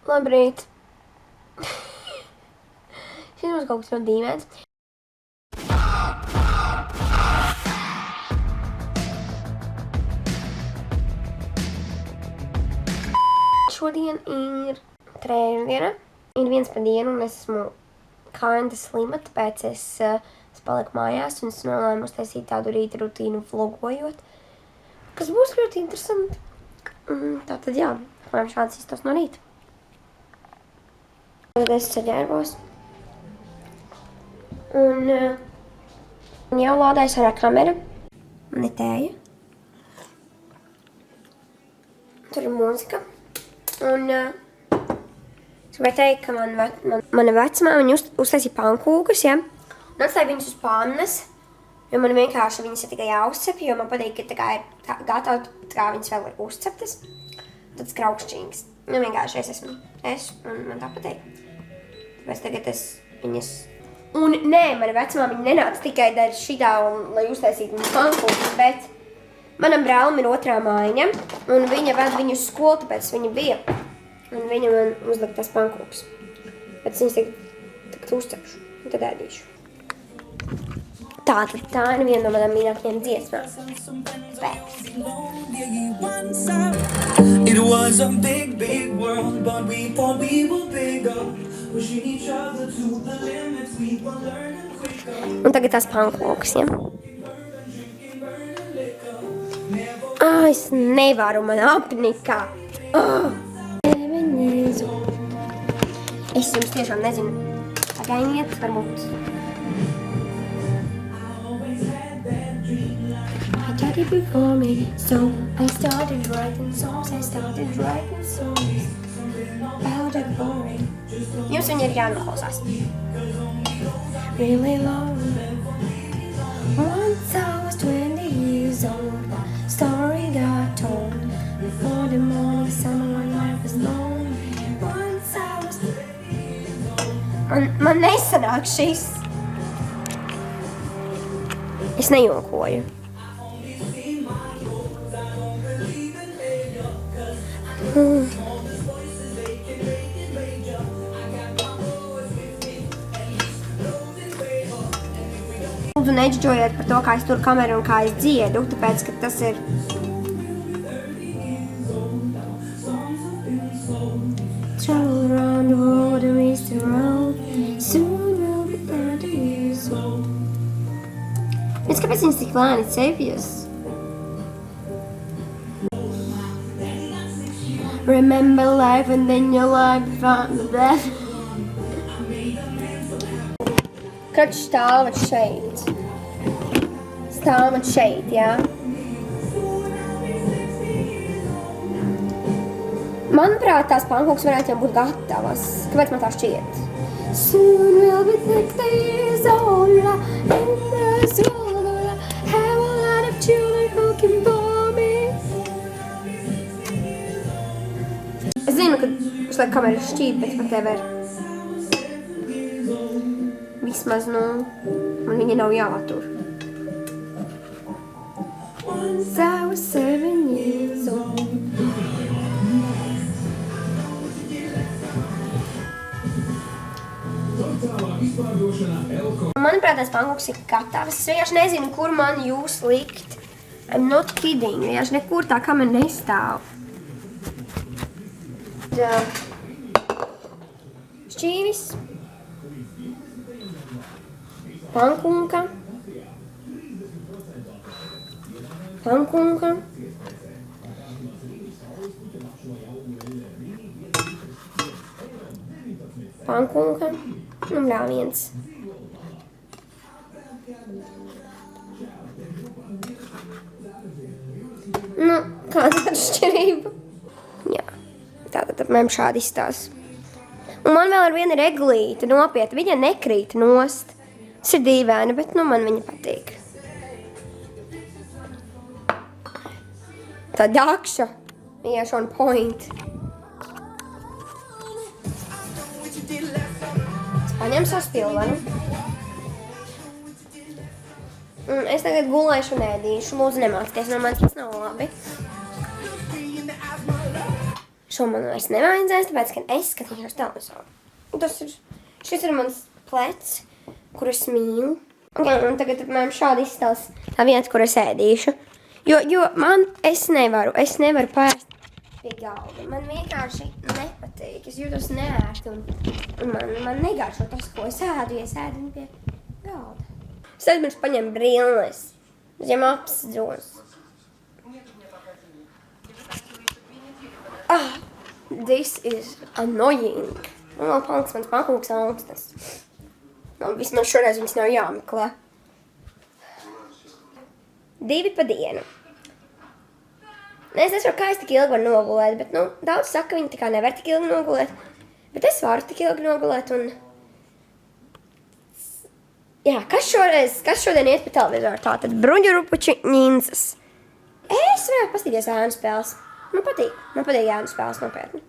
Labrīt. Šis mums kaut kas ļoti dīvains. Šodien ir trešdiena, ir 1 pa dienu, un es esmu kinda slima, tāpēc es paliku mājās, un es nolēmu uztaisīt tādu rīta rutīnu vlogojot, kas būs ļoti interesanti. Tātad, jā, apmēram šāds izstos no rīta. Tagad es saģērbos. Un jau lādējas ārā kamera, netēja. Tur ir mūzika. Un es gribēju teikt, ka mana vecmā, viņa uztaisīja pankūkas, ja? Un atstāja viņus uz pannas, jo man vienkārši viņas ir tikai jāuzcep, jo man patīk, ka tā kā ir gatavi, tā kā viņas vēl ir uzceptas. Tāds kraukšķīgs. Nu, vienkārši es esmu un man tā patīk. Tāpēc tagad es viņas... Un nē, mana vecmā viņa nenāca tikai dara šitā, lai uztaisītu viņas pankūkas, bet manam brālim ir otrā mājiņa, un viņa ved viņu uz skolu, tāpēc viņa bija. Un viņa man uzlika tās pankūkas. Bet viņas tagad uzcepšu, un tad ēdīšu. Tātad tā ir viena no manām mīļākajām dziesmām. Spēks. It was a big, big world, but we thought we were bigger. Pushing each other to the limits, we were learning quicker. Un tagad tās pankūkas, ja? Es nevaru, man apnikā. Es jums tiešām nezinu. Pagainiet, varbūt. I tried it before me, so I started writing songs, about a boring. Jums viņi ir jānoklausās. Really long. Once I was 20 years old, story got told. Before the morning sun, when life was long. Once I was 20 years old. Man nesanāk šis. Es nejokoju. Lūdzu, neģģojiet par to, kā es turu kameru un kā es dziedu, tāpēc, ka tas ir... Travel around the world and miss the road. Soon we'll be 30 years old. Es kāpēc viņas tik lēni cepjas? Remember life and then your life found the death. Kad stāvat šeit? Stāvat šeit, jā? Manuprāt, tās pankūkas varētu jau būt gatavas. Kāpēc man tā šķiet? Soon we'll be 60 years old. In this world, have a lot of children looking for me. Es zinu, ka pašlaik kamera ir šķīpa, bet whatever. Vismaz, man viņa nav jātur. Once I was 7 years old. Manuprāt, tās pankūkas ir gatavas. Es vienkārši nezinu, kur man jūs likt. I'm not kidding. Vienkārši nekur tā kamera nestāv. Šķīvis. Pankūka. Pankūka. Pankūka. Un vēl viens. Nu, kāda ir atšķirība? Jā, tātad apmēram šādi izstās. Un man vēl ar vienu ir eglīte, nopietni. Viņa nekrīt nost. Tas ir dīvaini, bet man viņa patīk. Tā dakša. Vienkārši on point. Es paņemu savu spilvenu. Es tagad gulēšu un ēdīšu. Lūdzu, nemācieties no manis, tas nav labi. Šo man vairs nevajadzēs, tāpēc, ka es skatīšos televizoru. Šis ir mans plecs, kur es mīlu. Un tagad, piemēram, šādi izstāls tā vieta, kur es ēdīšu. Jo es nevaru pēst pie galda. Man vienkārši nepatīk. Es jūtos neērti un man negaršo tas, ko es ēdu, ja es ēdu pie galda. Es aizmirsu paņemt brilles. Zem apsdzos. This is annoying. Man vēl paliks mans pankūks augstas. Vismaz šoreiz viņas nav jāmeklē. 2 pa dienu. Es nesaprotu, kā es tik ilgi varu nogulēt, bet, daudz saka, ka viņi tā kā nevar tik ilgi nogulēt. Bet es varu tik ilgi nogulēt un... Jā, kas šodien iet pa televizoru? Tātad bruņurupuči ņinzas. Es varētu paskatīties ēnu spēles. Man patīk ēnu spēles nopietni.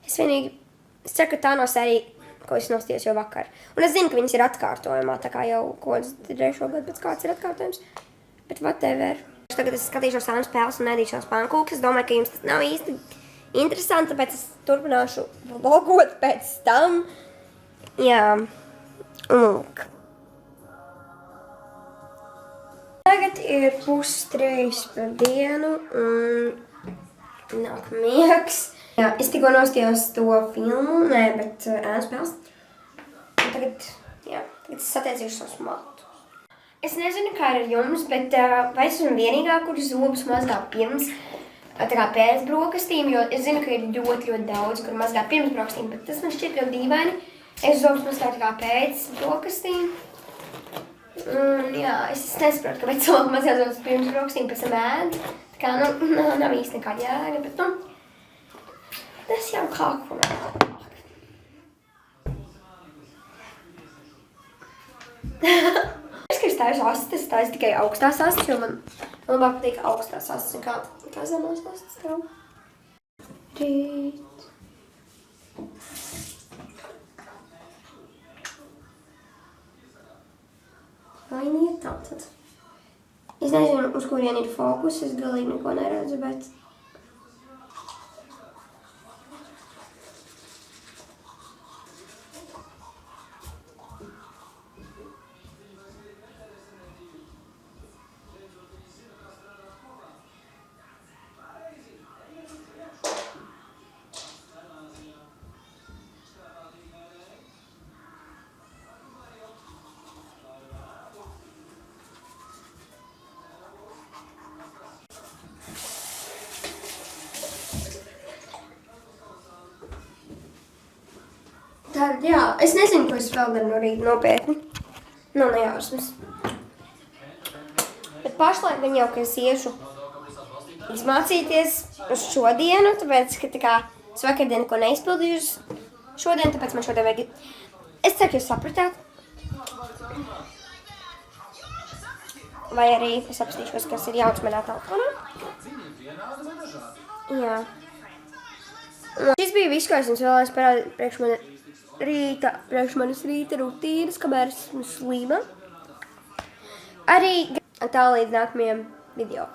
Es ceru, ka tā nav sērija, ko es nostījos jau vakar. Un es zinu, ka viņas ir atkārtojumā, tā kā jau kods 3. gadu pēc kāds ir atkārtojums. Bet whatever. Tagad es skatīšos ēnu spēles un ēdīšos pankūkus. Es domāju, ka jums tas nav īsti interesanti, tāpēc es turpināšu vlogot pēc tam. Jā, lūk. Tagad ir 2:30 par dienu un nāk miegs. Jā, es tikko nostījos to filmu, bet ēnu spēles. Un tagad es satiecīšu savus matus. Es nezinu, kā ir ar jums, bet vai es esmu vienīgā, kuras zobus mazgā pirms, tā kā pēc brokastīm, jo es zinu, ka ir ļoti daudz, kur mazgā pirms brokastīm, bet tas man šķiet ļoti dīvaini. Es zobus mazgāju tā kā pēc brokastīm. Jā, es nesaprotu, kāpēc cilvēki mazgā zobus pirms brokastīm, pēc tam ēd. Tā kā, nav īsti nekāda jēga, bet, tas jau kā kur. Es taisu astes, es taisu tikai augstās astes, jo man labāk patīk augstās astes, kā zemās astes tev. Rīt. Vainiet tātad. Es nezinu, uz kurien ir fokus, es galīgi neko neredzu, bet... Tad, jā, es nezinu, ko es vēl daru no rīta nopietni. Nav nejausmas. Bet pašlaik gan jau, ka es iešu izmācīties uz šodienu, tāpēc, ka tā kā es vakardien neko neizpildījusi šodien, tāpēc man šodien vajag... Es ceru, ka jūs sapratāt. Vai arī es apstīšos, kas ir jauns manā telefonā. Jā. Šis bija viss, ko es jums vēlējos parādīt priekš manas rīta rutīnas, kamēr esmu slīma. Arī tā līdz nākamajam video.